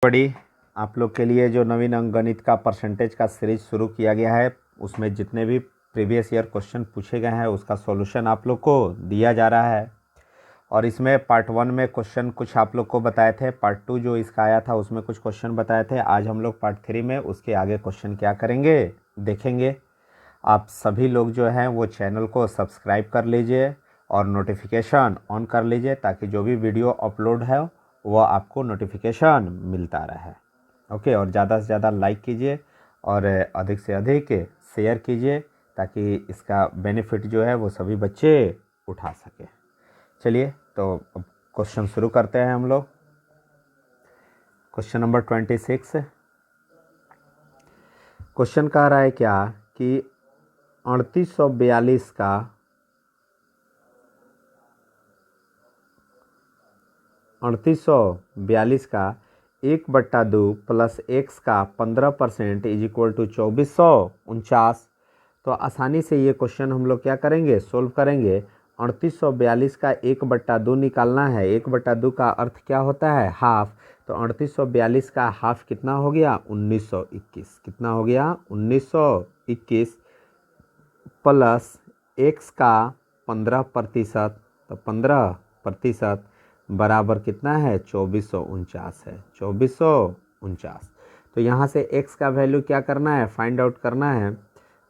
बड़ी आप लोग के लिए जो नवीन अंकगणित का परसेंटेज का सीरीज शुरू किया गया है, उसमें जितने भी प्रीवियस ईयर क्वेश्चन पूछे गए हैं उसका सॉल्यूशन आप लोग को दिया जा रहा है। और इसमें पार्ट 1 में क्वेश्चन कुछ आप लोग को बताए थे, पार्ट 2 जो इसका आया था उसमें कुछ क्वेश्चन बताए थे। आज हम लोग पार्ट 3 में उसके आगे क्वेश्चन क्या करेंगे देखेंगे। आप सभी लोग जो हैं वो चैनल को सब्सक्राइब कर लीजिए और नोटिफिकेशन ऑन कर लीजिए ताकि जो भी वीडियो अपलोड है वो आपको नोटिफिकेशन मिलता रहे। ओके, और ज़्यादा से ज़्यादा लाइक कीजिए और अधिक से अधिक शेयर कीजिए ताकि इसका बेनिफिट जो है वो सभी बच्चे उठा सके। चलिए तो अब क्वेश्चन शुरू करते हैं हम लोग। Question number 26। क्वेश्चन कह रहा है क्या कि 3842 का 1/2 प्लस एक्स का 15% इज इक्वल टू 2449। तो आसानी से ये क्वेश्चन हम लोग क्या करेंगे, सोल्व करेंगे। 3842 का 1/2 निकालना है। 1/2 का अर्थ क्या होता है, हाफ। तो 3842 का हाफ कितना हो गया, 1921। कितना हो गया, 1921 प्लस एक्स का 15%। तो 15% बराबर कितना है, 2449 है, 2449। तो यहाँ से x का वैल्यू क्या करना है, फाइंड आउट करना है।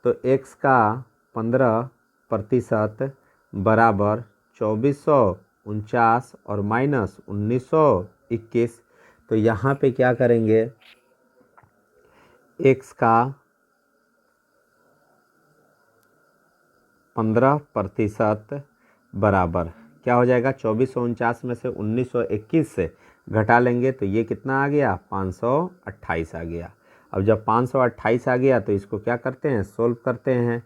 तो x का 15% बराबर 2449 और माइनस 1921। तो यहाँ पे क्या करेंगे, x का 15% बराबर क्या हो जाएगा, 2449 में से 1921 से घटा लेंगे तो ये कितना आ गया, 528 आ गया। अब जब 528 आ गया तो इसको क्या करते हैं, सोल्व करते हैं।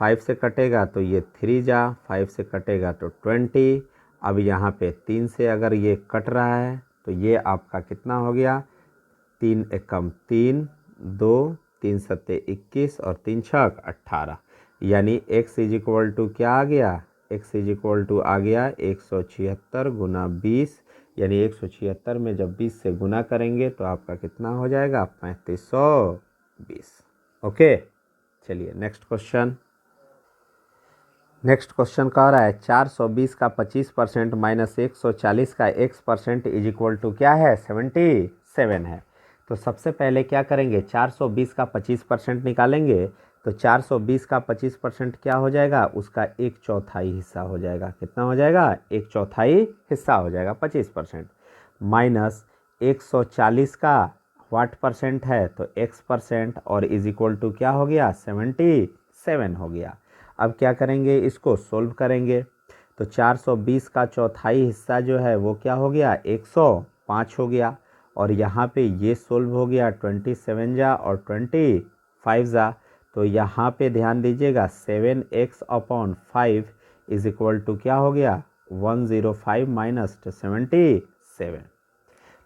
5 से कटेगा तो ये 3 जा, 5 से कटेगा तो 20। अब यहाँ पे 3 से अगर ये कट रहा है तो ये आपका कितना हो गया, 3 एकम 3, 2, 3 सत्ते 21 और 3 छक 18। यानी x इज इक्वल टू क्या आ गया, x इज इक्वल टू आ गया 176 गुना 20। यानी 176 में जब 20 से गुना करेंगे तो आपका कितना हो जाएगा, 3520। ओके, चलिए नेक्स्ट क्वेश्चन। नेक्स्ट क्वेश्चन कह रहा है 420 का 25% माइनस 140 का x% इज इक्वल टू क्या है, 77 है। तो सबसे पहले क्या करेंगे, 420 का 25% निकालेंगे। तो 420 का 25% क्या हो जाएगा, उसका 1/4 हिस्सा हो जाएगा। कितना हो जाएगा, 1/4 हिस्सा हो जाएगा 25%। माइनस 140 का वाट परसेंट है तो x% और इज इक्वल टू क्या हो गया, 77 हो गया। अब क्या करेंगे, इसको सोल्व करेंगे। तो 420 का चौथाई हिस्सा जो है वो क्या हो गया, 105 हो गया। और यहाँ पे ये सोल्व हो गया 27 जा और 25 जा। तो यहाँ पे ध्यान दीजिएगा 7x/5 इज इक्वल टू क्या हो गया, 105 माइनस 77।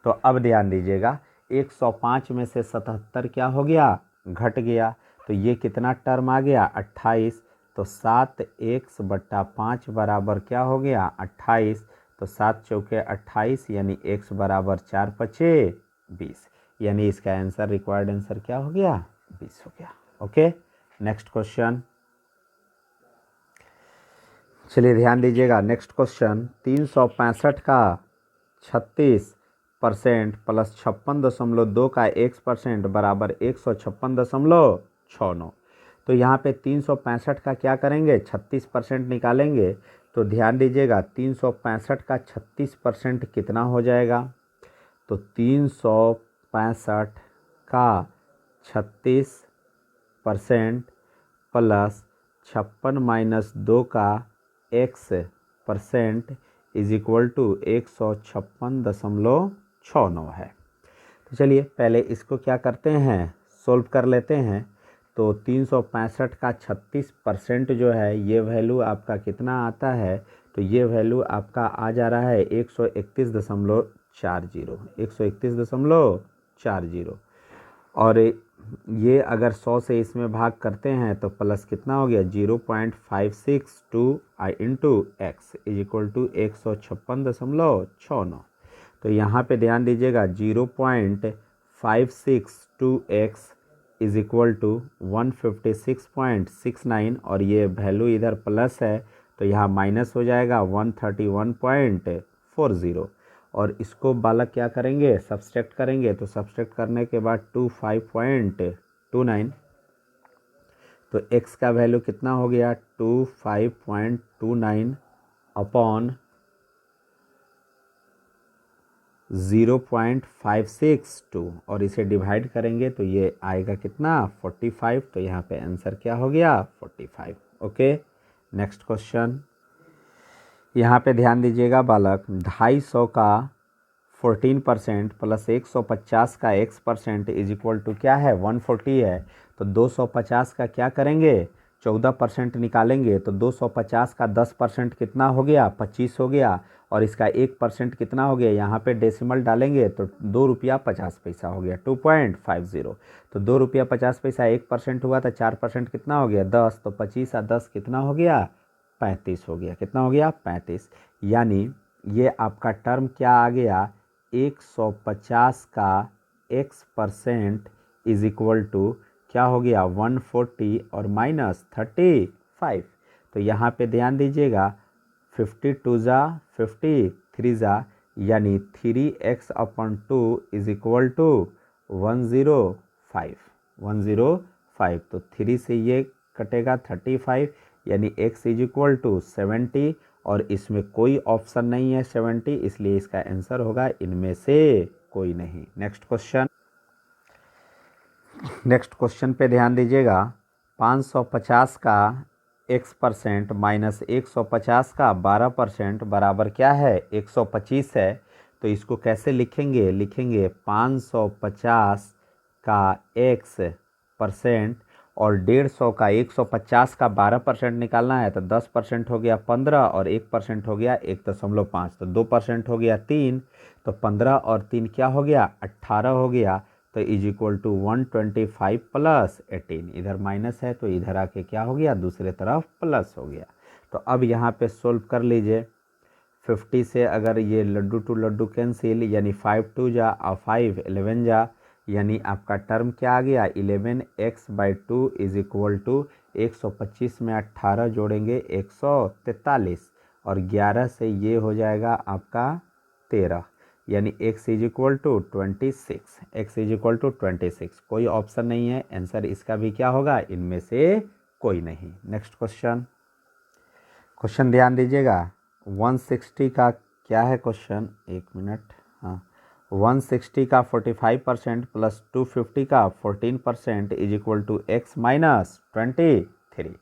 तो अब ध्यान दीजिएगा 105 में से 77 क्या हो गया, घट गया। तो ये कितना टर्म आ गया, 28। तो 7x/5 बराबर क्या हो गया, 28। तो 7 चौके 28 यानी x बराबर 4 पचे 20। यानी इसका आंसर, रिक्वायर्ड आंसर क्या हो गया, 20 हो गया। Okay, next question. चलिए ध्यान दीजिएगा, नेक्स्ट क्वेश्चन 365 का 36% प्लस 56.2 का x% बराबर 156.69। तो यहाँ पे 365 का क्या करेंगे, 36% निकालेंगे। तो ध्यान दीजिएगा 365 का 36% कितना हो जाएगा। तो 365 का 36% प्लस 56 माइनस 2 का x% इज इक्वल टू 156.69 है। तो चलिए पहले इसको क्या करते हैं, सोल्व कर लेते हैं। तो 365 का 36% जो है ये वैल्यू आपका कितना आता है, तो ये वैल्यू आपका आ जा रहा है 131.40, 131.40। और ये अगर 100 से इसमें भाग करते हैं तो प्लस कितना हो गया, 0.562 into x is equal to 156.69। तो तो यहाँ पे ध्यान दीजिएगा 0.562x इज इक्वल टू 156.69 और ये वैल्यू इधर प्लस है तो यहाँ माइनस हो जाएगा 131.40 और इसको बालक क्या करेंगे सब्सट्रैक्ट करेंगे तो सब्सट्रैक्ट करने के बाद 25.29 तो x का वैल्यू कितना हो गया 25.29 अपॉन 0.562 और इसे डिवाइड करेंगे तो ये आएगा कितना 45 तो यहाँ पे आंसर क्या हो गया 45। ओके नेक्स्ट क्वेश्चन यहाँ पे ध्यान दीजिएगा बालक 250 का 14% प्लस 150 का x% इज इक्वल टू क्या है 140 है तो 250 का क्या करेंगे 14% निकालेंगे तो 250 का 10% कितना हो गया 25 हो गया और इसका 1% कितना हो गया यहाँ पे डेसिमल डालेंगे तो 2 रुपया 50 पैसा हो गया 2.50 तो 2 रुपया 50 पैसा 1% हुआ तो 4% कितना हो गया 10 तो 25 और 10 कितना हो गया 35 हो गया कितना हो गया 35 यानी ये आपका टर्म क्या आ गया 150 का x% इज इक्वल टू क्या हो गया 140 और माइनस 35 तो यहाँ पे ध्यान दीजिएगा 52 जा 53 जा यानी 3x/2 इज इक्वल टू 105 तो 3 से ये कटेगा 35 यानी x इज इक्वल टू 70 और इसमें कोई ऑप्शन नहीं है 70 इसलिए इसका आंसर होगा इनमें से कोई नहीं। नेक्स्ट क्वेश्चन पे ध्यान दीजिएगा 550 का x% माइनस 150 का 12% बराबर क्या है 125 है तो इसको कैसे लिखेंगे 550 का x% और 150 का 150 का 12% निकालना है तो 10% हो गया 15 और 1% हो गया 1.5 तो 2% हो गया 3 तो 15 और 3 क्या हो गया 18 हो गया तो इज इक्वल टू 125 प्लस 18 इधर माइनस है तो इधर आके क्या हो गया दूसरे तरफ प्लस हो गया। तो अब यहाँ पे सोल्व कर लीजिए 50 से अगर ये लड्डू टू लड्डू कैंसिल यानी 5 2 जा और 5 11 जा यानी आपका टर्म क्या आ गया 11x/2 इज इक्वल टू 125 में 18 जोड़ेंगे 143 और 11 से ये हो जाएगा आपका 13 यानी x इज इक्वल टू 26 कोई ऑप्शन नहीं है आंसर इसका भी क्या होगा इनमें से कोई नहीं। नेक्स्ट क्वेश्चन ध्यान दीजिएगा 160 का क्या है क्वेश्चन एक मिनट 160 का 45% प्लस 250 का 14% is equal to x minus 23।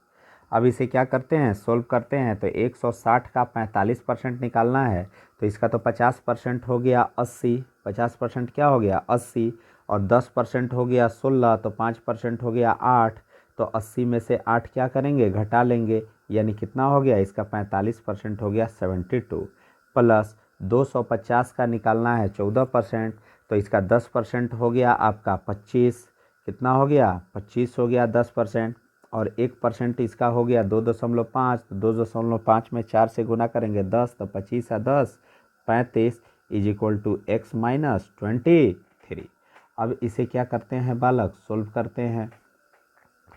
अब इसे क्या करते हैं सोल्व करते हैं तो 160 का 45% निकालना है तो इसका तो 50% हो गया 80 50% क्या हो गया 80 और 10% हो गया 16 तो 5% हो गया 8 तो 80 में से 8 क्या करेंगे घटा लेंगे यानी कितना हो गया इसका 45% हो गया 72 प्लस 250 का निकालना है 14% तो इसका 10% हो गया आपका 25 कितना हो गया 25 हो गया 10% और 1% इसका हो गया 2.5 तो 2.5 में 4 से गुना करेंगे 10 तो 25 और 10 35 is equal to x minus 23। अब इसे क्या करते हैं बालक सोल्व करते हैं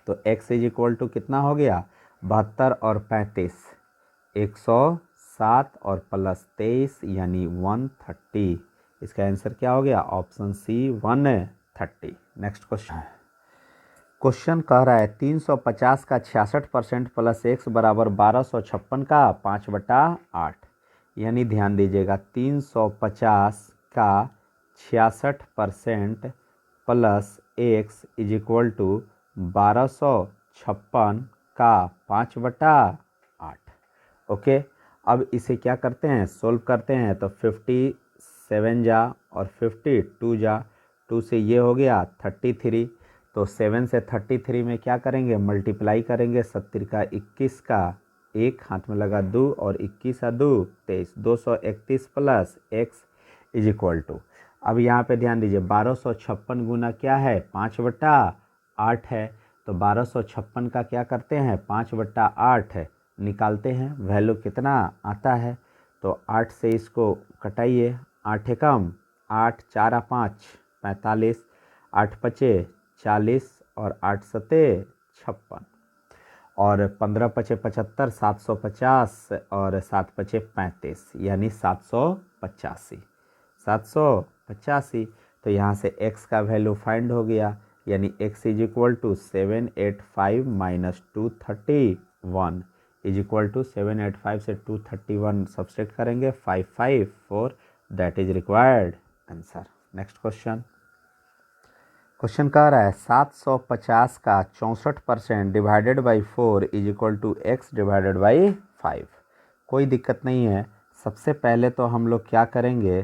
तो x इज इक्वल टू कितना हो गया 72 और 35 107 और प्लस 23 यानी 130 इसका आंसर क्या हो गया ऑप्शन सी 130। नेक्स्ट क्वेश्चन कह रहा है 350 का 66% प्लस x बराबर 1256 का 5/8 यानी ध्यान दीजिएगा 350 का 66% plus x is equal to 1256 का 5/8। ओके अब इसे क्या करते हैं सोल्व करते हैं तो 57 जा और 52 जा 2 से ये हो गया 33 तो 7 से 33 में क्या करेंगे मल्टीप्लाई करेंगे 70 का 21 का एक हाथ में लगा 2 और 21 और 2 23 231 plus x is equal to अब यहाँ पे ध्यान दीजिए 1256 गुना क्या है 5/8 है तो 1256 का क्या करते हैं 5/8 है निकालते हैं वैल्यू कितना आता है तो 8 से इसको कटाइए 8 एकम 8, 4 5 45, 8 पचे 40 और 8 सते 56 और 15 पचे 75, 750 और 7 पचे 35 यानी 785। 785 तो यहाँ से x का वैल्यू फाइंड हो गया, यानी x is equal to 785 minus 231 is equal to 785 से 231 सब्सट्रैक्ट करेंगे 554, that is required answer. Next question. Question कह रहा है 750 का 64% divided by 4 is equal to x divided by 5। कोई दिक्कत नहीं है। सबसे पहले तो हम लोग क्या करेंगे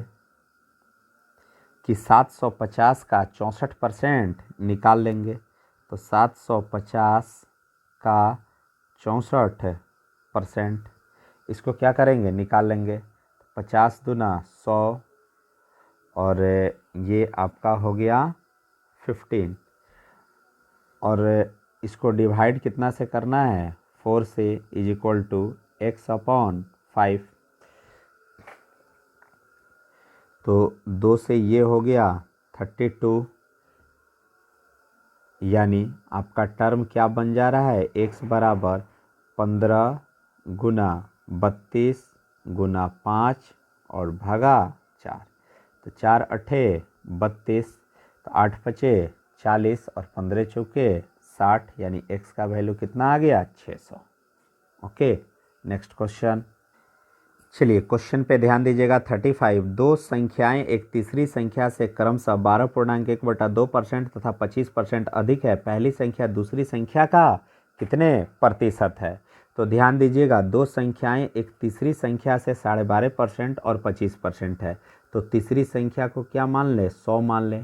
कि 750 का 64% निकाल लेंगे। तो 750 का 64% इसको क्या करेंगे, निकाल लेंगे। 50 दूना 100 और ये आपका हो गया 15 और इसको डिवाइड कितना से करना है, 4 से, is equal to x upon 5। तो 2 से ये हो गया 32, यानी आपका टर्म क्या बन जा रहा है, x बराबर 15 गुना 32 गुना 5 और भागा 4। तो 4 अठे 32, तो 8 पचे 40 और 15 चौके 60, यानी x का वैल्यू कितना आ गया, 600। Okay, next question. चलिए क्वेश्चन पे ध्यान दीजिएगा। 35 दो संख्याएं एक तीसरी संख्या से क्रमशः 12.1/2% तथा 25% अधिक है। पहली संख्या दूसरी संख्या का कितने प्रतिशत है। तो ध्यान दीजिएगा, दो संख्याएं एक तीसरी संख्या से 12.5% और 25% है। तो तीसरी संख्या को क्या मान ले, 100 मान ले।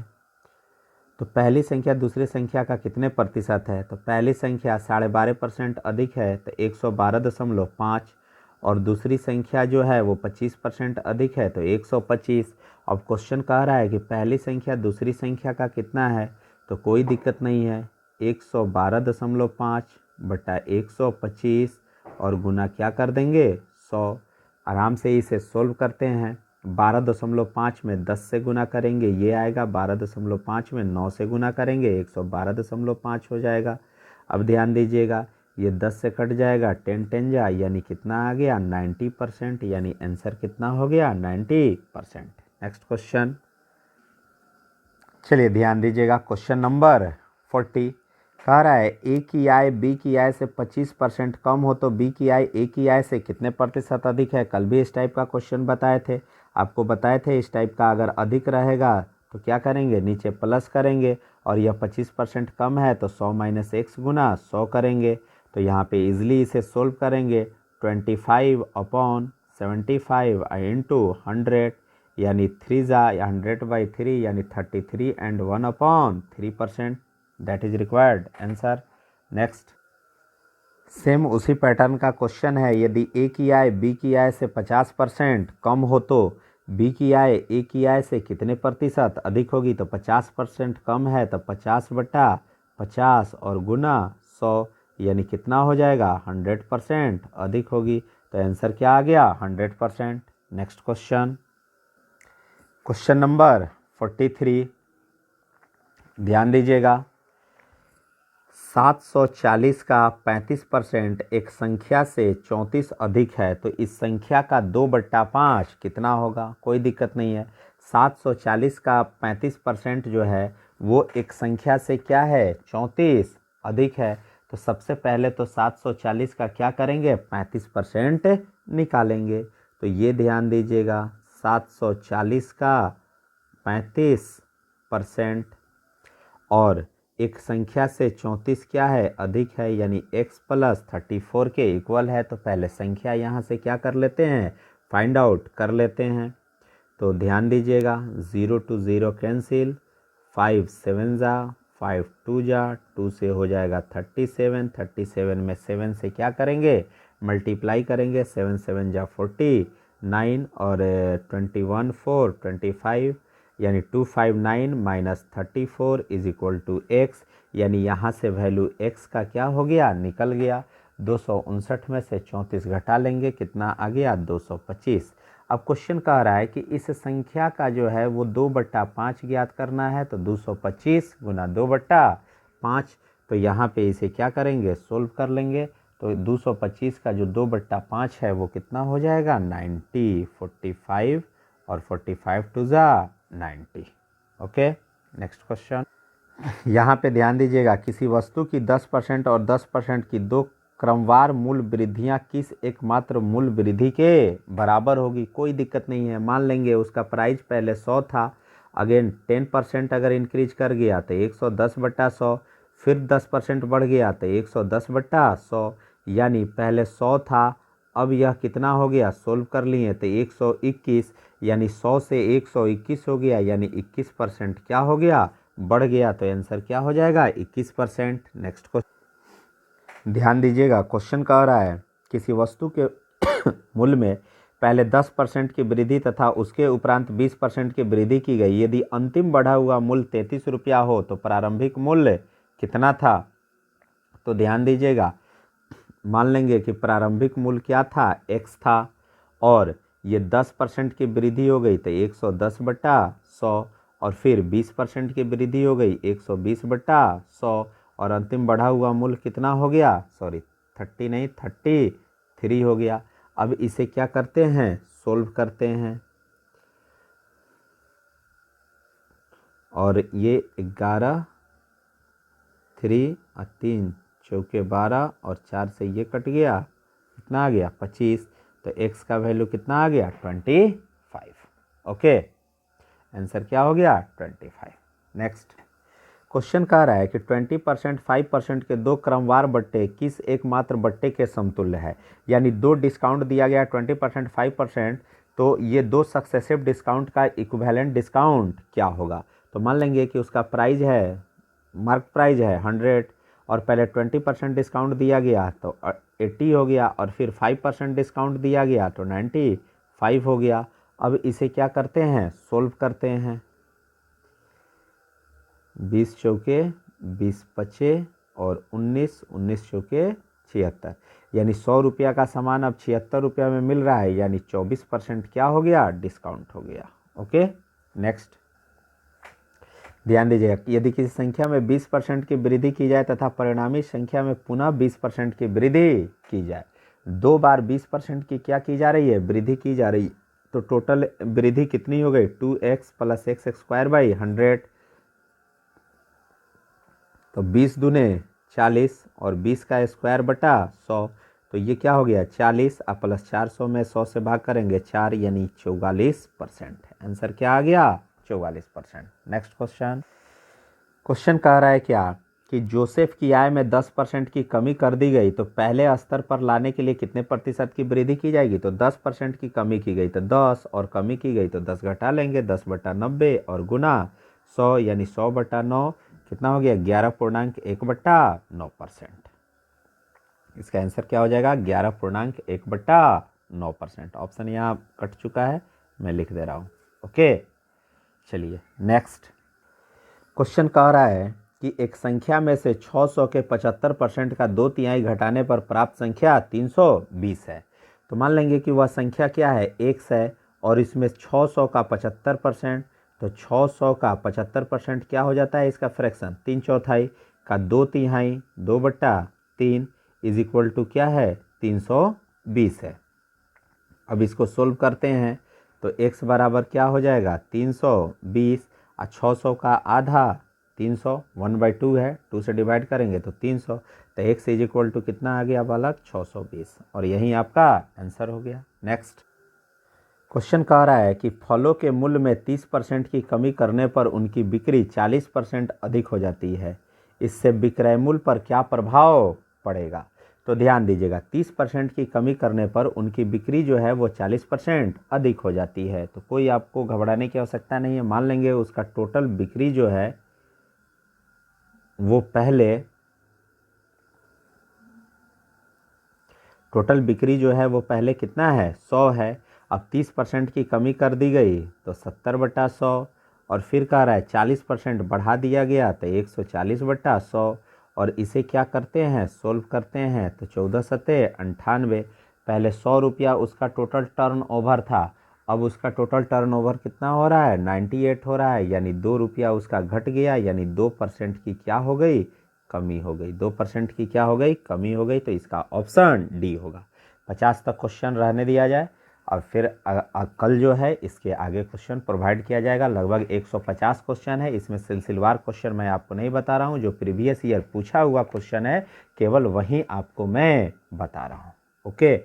तो पहली संख्या दूसरी संख्या का कितने प्रतिशत है, तो पहली संख्या 12.5% अधिक है तो 112.5, और दूसरी संख्या जो है वो 25% अधिक है तो 125। अब क्वेश्चन कह रहा है कि पहली संख्या दूसरी संख्या का कितना है, तो कोई दिक्कत नहीं है, 112.5 बटा 125 और गुना क्या कर देंगे, 100। आराम से इसे सोल्व करते हैं। 12.5 में 10 से गुना करेंगे ये आएगा, 12.5 में 9 से गुना करेंगे 112.5 हो जाएगा। अब ध्यान दीजिएगा, ये 10 से कट जाएगा, 10 10 जा, यानी कितना आ गया, 90%, यानी आंसर कितना हो गया, 90%। Next question. चलिए ध्यान दीजिएगा, क्वेश्चन नंबर 40 कह रहा है ए की आय बी की आय से 25% कम हो तो बी की आय ए की आय से कितने प्रतिशत अधिक है। कल भी इस टाइप का क्वेश्चन बताए थे, आपको बताए थे इस टाइप का अगर अधिक रहेगा तो क्या करेंगे, नीचे प्लस करेंगे, और यह 25% कम है तो 100 माइनस x गुना 100 करेंगे। तो यहाँ पे इजीली इसे सोल्व करेंगे, 25 अपॉन 75 इंटू 100, यानी 3 जा 100/3 यानी 33 and 1 upon 3%, that is required answer. Next same उसी पैटर्न का क्वेश्चन है। यदि ए की आय बी की आय से 50% कम हो तो बी की आय ए की आय से कितने प्रतिशत अधिक होगी। तो 50% कम है तो 50/50 और गुना 100, यानी कितना हो जाएगा, 100% अधिक होगी। तो आंसर क्या आ गया, 100%। नेक्स्ट क्वेश्चन, क्वेश्चन नंबर 43 ध्यान दीजिएगा। 740 का 35% एक संख्या से 34 अधिक है तो इस संख्या का 2/5 कितना होगा। कोई दिक्कत नहीं है, 740 का 35% जो है वो एक संख्या से क्या है, 34 अधिक है। तो सबसे पहले तो 740 का क्या करेंगे, 35% निकालेंगे। तो ये ध्यान दीजिएगा, 740 का 35% और एक संख्या से 34 क्या है, अधिक है, यानी x प्लस 34 के इक्वल है। तो पहले संख्या यहाँ से क्या कर लेते हैं, फाइंड आउट कर लेते हैं। तो ध्यान दीजिएगा, 0 to 0 कैंसिल, 5 7 जा, 5 2 जा, 2 से हो जाएगा 37, 37 में 7 से क्या करेंगे, मल्टीप्लाई करेंगे, 7 7 जा 49 और 21 4 25, यानी 259 minus 34 is equal to x, यानी यहाँ से वैल्यू x का क्या हो गया, निकल गया। 259 में से 34 घटा लेंगे, कितना आ गया, 225। अब क्वेश्चन कह रहा है कि इस संख्या का जो है वो 2/5 ज्ञात करना है, तो 225 गुना 2/5। तो यहाँ पे इसे क्या करेंगे, सोल्व कर लेंगे। तो 225 का जो 2/5 है वो कितना हो जाएगा, 90, 45 और 45 टू ज़ा 90। Okay, next question. यहाँ पे ध्यान दीजिएगा, किसी वस्तु की 10% और 10% की दो क्रमवार मूल्य वृद्धियाँ किस एकमात्र मूल्य वृद्धि के बराबर होगी। कोई दिक्कत नहीं है, मान लेंगे उसका प्राइस पहले 100 था, अगेन 10% अगर इंक्रीज कर गया तो 110/100, फिर 10% बढ़ गया तो 110/100, यानी पहले 100 था, अब यह कितना हो गया, सोल्व कर लिए तो 121, यानी 100 से 121 हो गया, यानी 21% क्या हो गया, बढ़ गया। तो आंसर क्या हो जाएगा, 21%। नेक्स्ट क्वेश्चन, ध्यान दीजिएगा, क्वेश्चन कह रहा है किसी वस्तु के मूल्य में पहले 10% की वृद्धि तथा उसके उपरांत 20% की वृद्धि की गई। यदि अंतिम बढ़ा हुआ मूल्य 33 रुपया हो तो प्रारंभिक मूल्य कितना था। तो ध्यान दीजिएगा, मान लेंगे कि प्रारंभिक मूल्य क्या था, x था, और ये 10% की वृद्धि हो गई तो 110/100, और फिर 20% की वृद्धि हो गई 120/100, और अंतिम बढ़ा हुआ मूल्य कितना हो गया, सॉरी 30 नहीं 33 हो गया। अब इसे क्या करते हैं, सोल्व करते हैं, और ये 11, 3 और 3 चौके 12 और 4 से ये कट गया, कितना आ गया 25। तो x का वैल्यू कितना आ गया, 25। ओके, आंसर क्या हो गया, 25। नेक्स्ट क्वेश्चन कह रहा है कि 20%, 5% के दो क्रमवार बट्टे किस एकमात्र बट्टे के समतुल्य है। यानी दो डिस्काउंट दिया गया 20%, 5%, तो ये दो सक्सेसिव डिस्काउंट का इक्विवेलेंट डिस्काउंट क्या होगा। तो मान लेंगे कि उसका प्राइस है, मार्क प्राइस है 100, और पहले 20% डिस्काउंट दिया गया तो 80 हो गया, और फिर 5% डिस्काउंट दिया गया तो 95 हो गया। अब इसे क्या करते हैं, सोल्व करते हैं। 20 चौके 20 पचे और 19 चौके 76, यानी 100 रुपया का सामान अब 76 रुपया में मिल रहा है, यानी 24% क्या हो गया, डिस्काउंट हो गया। ओके, नेक्स्ट ध्यान दीजिएगा, यदि किसी संख्या में 20% की वृद्धि की जाए तथा परिणामी संख्या में पुनः 20% की वृद्धि की जाए, दो बार 20% की क्या की जा रही है, वृद्धि की जा रही है, तो टोटल वृद्धि कितनी हो गई, 2x + x² 100। तो 20 दूने 40 और 20 का स्क्वायर बटा 100, तो ये क्या हो गया 40 और प्लस 400 में 100 से भाग करेंगे 4, यानी 44%। आंसर क्या आ गया, 44%। नेक्स्ट क्वेश्चन, क्वेश्चन कह रहा है क्या कि जोसेफ की आय में 10% की कमी कर दी गई तो पहले स्तर पर लाने के लिए कितने प्रतिशत की वृद्धि की जाएगी। तो 10% की कमी की गई तो 10, और कमी की गई तो 10 घटा लेंगे, 10/90 और गुना 100, यानी 100/9 कितना हो गया, 11.1/9%। इसका आंसर क्या हो जाएगा, 11.1/9%। ऑप्शन यहाँ कट चुका है, मैं लिख दे रहा हूँ। ओके, चलिए नेक्स्ट क्वेश्चन कह रहा है कि एक संख्या में से 600 के 75% का 2/3 घटाने पर प्राप्त संख्या 320 है। तो मान लेंगे कि वह संख्या क्या है, x है, और इसमें 600 का 75%, तो 600 का 75% क्या हो जाता है, इसका फ्रैक्शन 3/4 का 2/3, 2/3 इज इक्वल टू क्या है, 320 है। अब इसको सोल्व करते हैं तो x बराबर क्या हो जाएगा, 320, और 600 का आधा 300, 1/2 है, 2 से डिवाइड करेंगे तो 300, तो x इज इक्वल टू कितना आ गया बालक, 620, और यही आपका आंसर हो गया। नेक्स्ट क्वेश्चन कह रहा है कि फलों के मूल्य में 30% की कमी करने पर उनकी बिक्री 40% अधिक हो जाती है, इससे विक्रय मूल्य पर क्या प्रभाव पड़ेगा। तो ध्यान दीजिएगा, 30% की कमी करने पर उनकी बिक्री जो है वो 40% अधिक हो जाती है। तो कोई आपको घबराने की आवश्यकता नहीं है, मान लेंगे उसका टोटल बिक्री जो है वो पहले कितना है, 100 है। अब 30% की कमी कर दी गई तो 70/100, और फिर कह रहा है 40% बढ़ा दिया गया तो 140/100, और इसे क्या करते हैं, सोल्व करते हैं तो 14×7 = 98। पहले 100 रुपया उसका टोटल टर्न ओवर था, अब उसका टोटल टर्नओवर कितना हो रहा है, 98 हो रहा है, यानी 2 रुपया उसका घट गया, यानी 2% की क्या हो गई, कमी हो गई। 2% की क्या हो गई, कमी हो गई। तो इसका ऑप्शन डी होगा। 50 तक क्वेश्चन रहने दिया जाए और फिर कल जो है इसके आगे क्वेश्चन प्रोवाइड किया जाएगा। लगभग 150 क्वेश्चन है, इसमें सिलसिलेवार क्वेश्चन मैं आपको नहीं बता रहा हूँ। जो प्रीवियस ईयर पूछा हुआ क्वेश्चन है केवल वही आपको मैं बता रहा हूँ। ओके,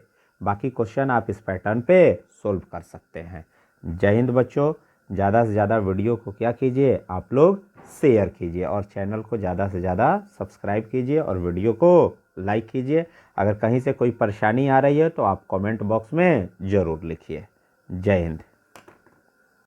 बाकी क्वेश्चन आप इस पैटर्न पे सोल्व कर सकते हैं। जय हिंद बच्चों। ज़्यादा से ज़्यादा वीडियो को क्या कीजिए, आप लोग शेयर कीजिए और चैनल को ज़्यादा से ज़्यादा सब्सक्राइब कीजिए और वीडियो को लाइक कीजिए। अगर कहीं से कोई परेशानी आ रही है तो आप कमेंट बॉक्स में ज़रूर लिखिए। जय हिंद।